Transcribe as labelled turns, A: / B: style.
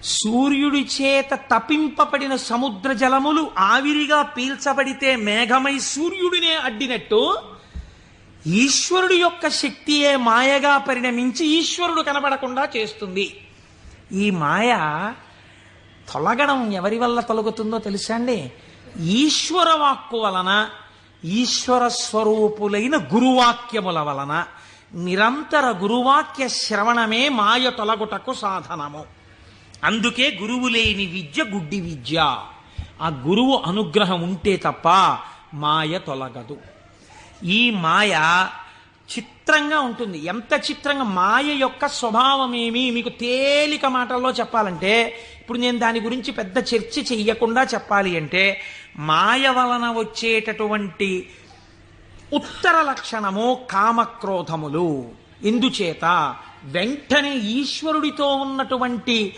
A: సూర్యుడి చేత తపింపబడిన సముద్ర జలములు ఆవిరిగా పీల్చబడితే మేఘమై సూర్యుడినే అడ్డినట్టు ఈశ్వరుడి యొక్క శక్తియే మాయగా పరిణమించి ఈశ్వరుడు కనబడకుండా చేస్తుంది. ఈ మాయ తొలగడం ఎవరి వల్ల తొలగుతుందో తెలుసా అండి? ఈశ్వర వాక్కు వలన, ఈశ్వర స్వరూపులైన గురువాక్యముల వలన. నిరంతర గురువాక్య శ్రవణమే మాయ తొలగుటకు సాధనము. అందుకే గురువు లేని విద్య గుడ్డి విద్య. ఆ గురువు అనుగ్రహం ఉంటే తప్ప మాయ తొలగదు. ఈ మాయ చిత్రంగా ఉంటుంది. ఎంత చిత్రంగా! మాయ యొక్క స్వభావం ఏమి మీకు తేలిక మాటల్లో చెప్పాలంటే, ఇప్పుడు నేను దాని గురించి పెద్ద చర్చ చెయ్యకుండా చెప్పాలి అంటే, మాయ వలన వచ్చేటటువంటి ఉత్తర లక్షణము కామక్రోధములు. ఎందుచేత వెంటనే ఈశ్వరుడితో ఉన్నటువంటి